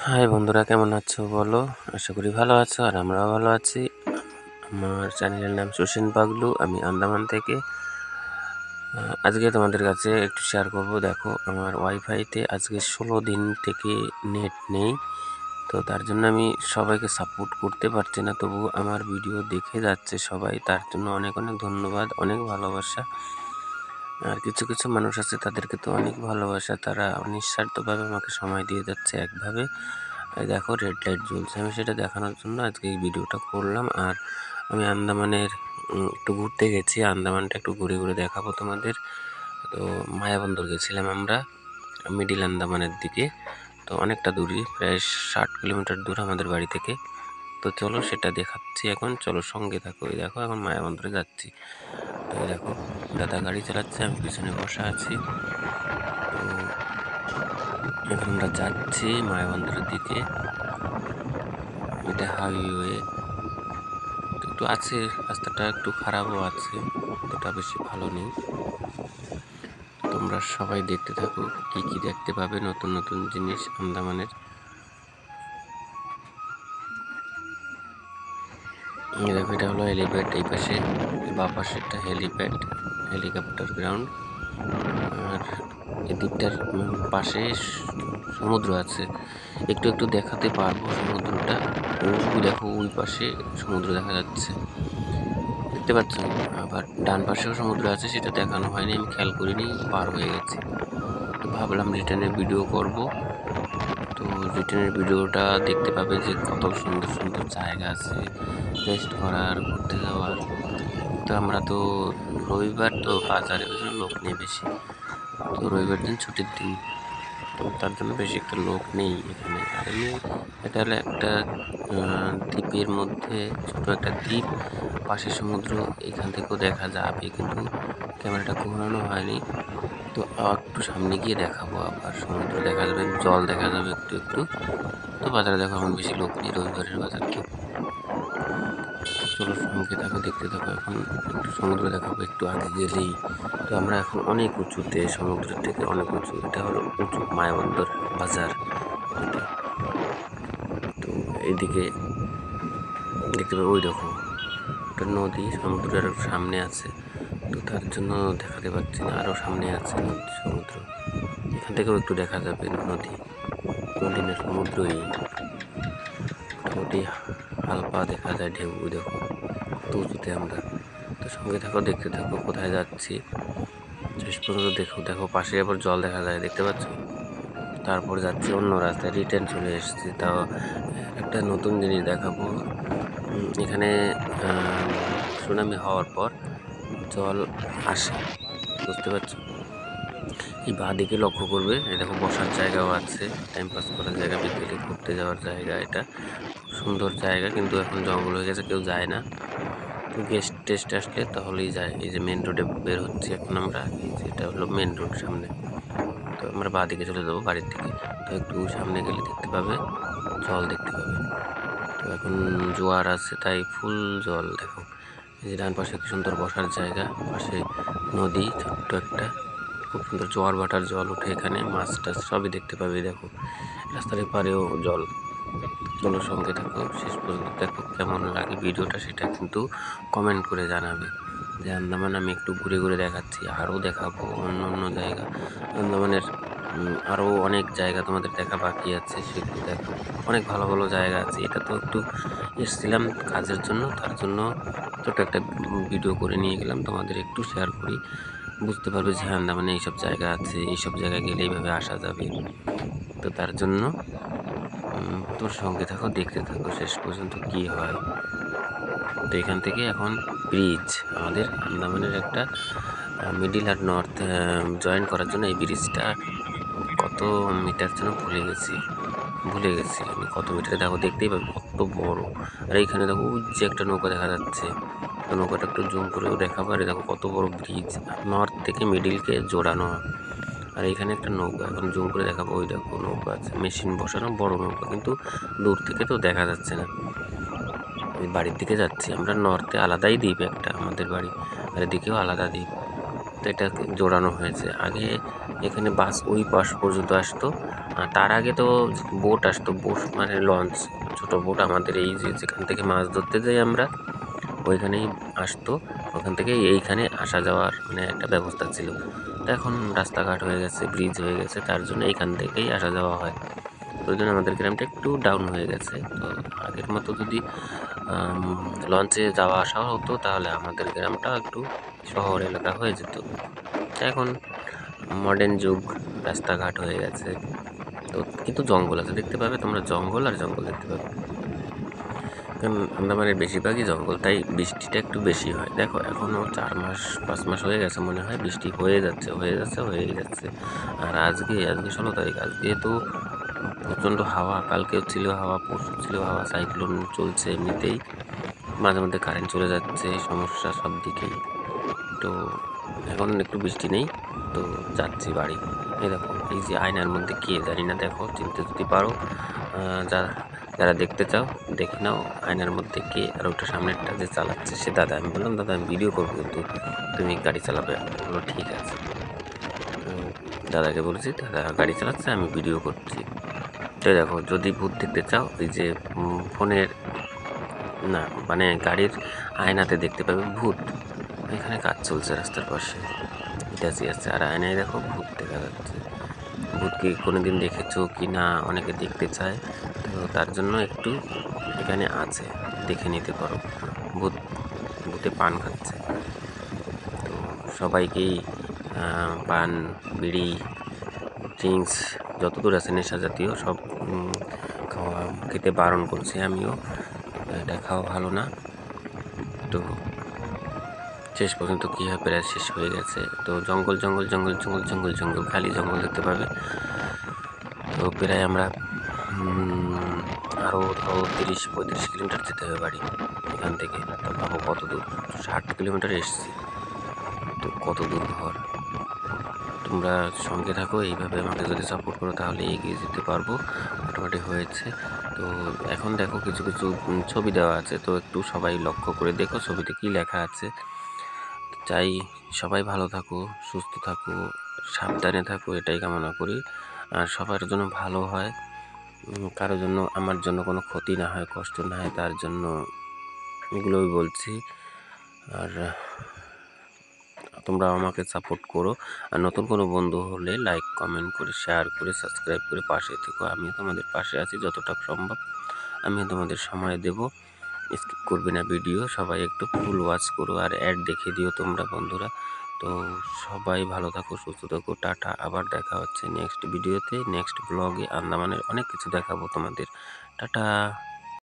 High বন্ধুরা, কেমন আছো বলো? আশা করি ভালো আছো, আর আমরাও ভালো আছি। আমার চ্যানেলের নাম সুসেন পাগলু। আমি আন্দামান থেকে আজকে তোমাদের কাছে একটু শেয়ার করব। দেখো, আমার ওয়াইফাইতে আজকে 16 দিন থেকে নেট নেই। তো তার জন্য আমি সবাইকে সাপোর্ট করতে পারছি না, তবু আমার ভিডিও দেখে যাচ্ছে সবাই। তার জন্য অনেক অনেক ধন্যবাদ, অনেক ভালোবাসা। আর কিছু কিছু মানুষ আছে, তাদেরকে তো অনেক ভালোবাসা, তারা নিঃস্বার্থভাবে আমাকে সময় দিয়ে যাচ্ছে একভাবে। এই দেখো, রেড লাইট জ্বলছে, আমি সেটা দেখানোর জন্য আজকে এই ভিডিওটা করলাম। আর আমি আন্দামানের একটু ঘুরতে গেছি, আন্দামানটা একটু ঘুরে ঘুরে দেখাবো তোমাদের। তো মায়াবন্দর গেছিলাম আমরা, মিডিল আন্দামানের দিকে। তো অনেকটা দূরই, প্রায় 60 কিলোমিটার দূর আমাদের বাড়ি থেকে। তো চলো সেটা দেখাচ্ছি এখন, চলো সঙ্গে থাকো। এই দেখো, এখন মায়াবন্দরে যাচ্ছি। তো এই দেখো, দাদা গাড়ি চালাচ্ছে, আমি পিছনে বসা আছি। তো এখন আমরা যাচ্ছি মায়াবন্দরের দিকে। এটা হাইওয়ে, একটু আছে, রাস্তাটা একটু খারাপও আছে, অতটা বেশি ভালো নেই। তোমরা সবাই দেখতে থাকো, কি কি দেখতে পাবে নতুন নতুন জিনিস আন্দামানের। দেখো, এটা হলো হেলিপ্যাড, এই পাশে বা পাশে একটা হেলিপ্যাড, হেলিকপ্টার গ্রাউন্ড। আর এই দ্বীপটার পাশে সমুদ্র আছে, একটু একটু দেখাতে পারবো সমুদ্রটা। ওই দেখো, ওই পাশে সমুদ্র দেখা যাচ্ছে, দেখতে পাচ্ছ? আবার ডান পাশেও সমুদ্র আছে, সেটা দেখানো হয়নি, আমি খেয়াল করিনি, পার হয়ে গেছি। তো ভাবলাম রিটার্নের ভিডিও করব। তো রিটার্নের ভিডিওটা দেখতে পাবে যে কত সুন্দর সুন্দর জায়গা আছে রেস্ট করার, ঘুরতে যাওয়ার। তো আমরা তো রবিবার, তো বাজারে ওই জন্য লোক নেই বেশি। তো রবিবার দিন ছুটির দিন, তো তার জন্য বেশি একটা লোক নেই এখানে। আর এমনি এটা হলো একটা দ্বীপের মধ্যে, ছোট একটা দ্বীপ, পাশে সমুদ্র, এখান থেকেও দেখা যাবে, কিন্তু ক্যামেরাটা ঘোরানো হয়নি। তো একটু সামনে গিয়ে দেখাবো, আবার সমুদ্র দেখা যাবে, জল দেখা যাবে একটু একটু। তো বাজারে দেখো, এখন বেশি লোক নেই, রবিবারের বাজার তো। চলো সঙ্গে থাকো, দেখতে থাকো। এখন একটু সমুদ্র দেখাবো একটু আগে গেলেই। তো আমরা এখন অনেক উঁচুতে, সমুদ্রের থেকে অনেক উঁচু। এটা হলো উঁচু মায়াবন্দর বাজার এটা। তো এইদিকে দেখতে পাবো, ওই দেখো একটা নদী, সমুদ্রের সামনে আছে। তো তার জন্য দেখাতে পাচ্ছি না, আরও সামনে আছে নদী, সমুদ্র। এখান থেকেও একটু দেখা যাবে নদী, নদী না সমুদ্রই। মোটামুটি হালকা দেখা যায় ঢেউ, দেখো কত উঁচুতে আমরা। তো সঙ্গে থাকো, দেখতে থাকো কোথায় যাচ্ছি, শেষ পর্যন্ত দেখো। দেখো পাশে আবার জল দেখা যায়, দেখতে পাচ্ছ? তারপর যাচ্ছি অন্য রাস্তায়, রিটার্ন চলে এসেছি। তাও একটা নতুন জিনিস দেখাবো। এখানে সুনামি হওয়ার পর জল আসে, বুঝতে পারছো? এই বাঁ দিকে লক্ষ্য করবে, এই দেখো বসার জায়গাও আছে, টাইম পাস করার জায়গা, বিকেলে ঘুরতে যাওয়ার জায়গা। এটা খুব সুন্দর জায়গা, কিন্তু এখন জঙ্গল হয়ে গেছে, কেউ যায় না। তো গেস্ট টেস্ট আসলে তাহলেই যায়। এই যে মেন রোডে বের হচ্ছে এখন আমরা, এই যে এটা হলো মেন রোড সামনে। তো আমরা বাঁ দিকে চলে যাবো বাড়ির থেকে। তো একটু সামনে গেলে দেখতে পাবে জল, দেখতে পাবে। তো এখন জোয়ার আছে, তাই ফুল জল। দেখো এই যে ডান পাশে কি সুন্দর বসার জায়গা, পাশে নদী ছোট্ট একটা, খুব সুন্দর জোয়ার ভাটার জল ওঠে এখানে, মাছ টাছ সবই দেখতে পাবে। দেখো রাস্তার এপারেও জল। চলো সঙ্গে থাকো, শেষ পর্যন্ত দেখো, কেমন লাগে ভিডিওটা সেটা কিন্তু কমেন্ট করে জানাবে। যে আন্দামান আমি একটু ঘুরে ঘুরে দেখাচ্ছি, আরও দেখাবো অন্য অন্য জায়গা আন্দামানের। আরও অনেক জায়গা তোমাদের দেখা বাকি আছে, সেগুলো দেখো, অনেক ভালো ভালো জায়গা আছে। এটা তো একটু এসেছিলাম কাজের জন্য, তার জন্য ছোটো একটা ভিডিও করে নিয়ে গেলাম, তোমাদের একটু শেয়ার করি, বুঝতে পারবে যে আন্দামানে এইসব জায়গা আছে, এইসব জায়গায় গেলে এইভাবে আসা যাবে। তো তার জন্য তোর সঙ্গে থাকো, দেখতে থাকো শেষ পর্যন্ত কি হয়। তো এখান থেকে এখন ব্রিজ, আমাদের আন্দামানের একটা মিডিল আর নর্থ জয়েন করার জন্য এই ব্রিজটা কত মিটার যেন ভুলে গেছি আমি কত মিটারে। দেখো দেখতেই পাবে কত বড়। আর এইখানে দেখো ওই যে একটা নৌকা দেখা যাচ্ছে, তো নৌকাটা একটু জুম করেও দেখাবো। আর দেখো কত বড় ব্রিজ, নর্থ থেকে মিডিলকে জোড়ানো। আর এখানে একটা নৌকা, এখন জুম করে দেখাবো, ওই দেখো নৌকা আছে, মেশিন বসানো বড় নৌকা, কিন্তু দূর থেকে তো দেখা যাচ্ছে না। বাড়ির দিকে যাচ্ছি আমরা, নর্থে আলাদাই দ্বীপ একটা আমাদের বাড়ি, আর এদিকেও আলাদা দ্বীপ। তো এটা জোড়ানো হয়েছে। আগে এখানে বাস ওই পাশ পর্যন্ত আসতো, তার আগে তো বোট আসতো, বোট মানে লঞ্চ, ছোট বোট আমাদের এই যেখান থেকে মাছ ধরতে যাই আমরা ওইখানেই আসতো, ওখান থেকে এইখানে আসা যাওয়ার মানে একটা ব্যবস্থা ছিল। তো এখন রাস্তাঘাট হয়ে গেছে, ব্রিজ হয়ে গেছে, তার জন্য এইখান থেকেই আসা যাওয়া হয়। ওই জন্য আমাদের গ্রামটা একটু ডাউন হয়ে গেছে। তো আগের মতো যদি লঞ্চে যাওয়া আসা হতো তাহলে আমাদের গ্রামটা একটু শহর এলাকা হয়ে যেত। এখন মডার্ন যুগ, রাস্তাঘাট হয়ে গেছে, তো কিন্তু জঙ্গল আছে, দেখতে পাবে তোমরা জঙ্গল আর জঙ্গল দেখতে পাবে। কারণ আন্দামানের বেশিরভাগই জঙ্গল, তাই বৃষ্টিটা একটু বেশি হয়। দেখো এখনও 4-5 মাস হয়ে গেছে মনে হয়, বৃষ্টি হয়েই যাচ্ছে। আর আজকে 16 তারিখ, আজকে তো প্রচণ্ড হাওয়া, কালকেও ছিল হাওয়া, পরশু ছিল হাওয়া, সাইক্লোন চলছে এমনিতেই, মাঝে মধ্যে কারেন্ট চলে যাচ্ছে, সমস্যা সব দিকেই। তো এখন একটু বৃষ্টি নেই, তো যাচ্ছি বাড়ি। এই দেখো এই যে আয়নার মধ্যে কে জানি না, দেখো চিনতে যদি পারো, যারা যারা দেখতে চাও দেখে নাও আয়নার মধ্যে কে। আর ওটা সামনেরটা যে চালাচ্ছে সে দাদা। আমি বললাম দাদা আমি ভিডিও করবো, কিন্তু তুমি গাড়ি চালাবে? বললো ঠিক আছে। তো দাদাকে বলেছি দাদা গাড়ি চালাচ্ছে, আমি ভিডিও করছি। তো দেখো যদি ভূত দেখতে চাও এই যে ফোনের না মানে গাড়ির আয়নাতে দেখতে পাবে ভূত। এখানে কাজ চলছে রাস্তার পাশে, ইটাচি আছে, আর আয়নায় দেখো ভূত দেখা যাচ্ছে। ভূত কি কোনোদিন দেখেছো কি না অনেকে দেখতে চায়, তো তার জন্য একটু এখানে আছে, দেখে নিতে পারো। ভূতে পান খাচ্ছে। তো সবাইকেই পান, বিড়ি, ড্রিঙ্কস যতদূর আছে নেশা জাতীয় সব খেতে বারণ করছি আমিও। এটা খাওয়া ভালো না। তো শেষ পর্যন্ত কী হয়, প্রায় শেষ হয়ে গেছে। তো জঙ্গল খালি জঙ্গল দেখতে পাবে। তো প্রায় আমরা আরও ধরো 30-35 কিলোমিটার যেতে হবে বাড়ি এখান থেকে। তো ভাবো কত দূর, 60 কিলোমিটার এসছি, তো কত দূর ঘর। তোমরা সঙ্গে থাকো, এইভাবে আমাকে যদি সাপোর্ট করো তাহলে এগিয়ে যেতে পারবো, মোটামুটি হয়েছে। তো এখন দেখো কিছু কিছু ছবি দেওয়া আছে, তো একটু সবাই লক্ষ্য করে দেখো ছবিতে কী লেখা আছে। চাই সবাই ভালো থাকো, সুস্থ থাকো, সাবধানে থাকো, এটাই কামনা করি। আর সবার জন্য ভালো হয়, কারোর জন্য আমার জন্য কোনো ক্ষতি না হয়, কষ্ট না হয়, তার জন্য এগুলোই বলছি। আর তোমরা আমাকে সাপোর্ট করো। আর নতুন কোনো বন্ধু হলে লাইক, কমেন্ট করে, শেয়ার করে, সাবস্ক্রাইব করে পাশে থেকো। আমিও তোমাদের পাশে আছি যতটা সম্ভব, আমিও তোমাদের সময় দেব। স্কিপ করবে না ভিডিও, সবাই একটু ফুল ওয়াচ করো আর অ্যাড দেখে দিও তোমরা বন্ধুরা। তো সবাই ভালো থাকো, সুস্থ থাকো, টাটা। আবার দেখা হচ্ছে নেক্সট ভিডিওতে, নেক্সট ব্লগে। আন্দামানের অনেক কিছু দেখাবো তোমাদের। টাটা।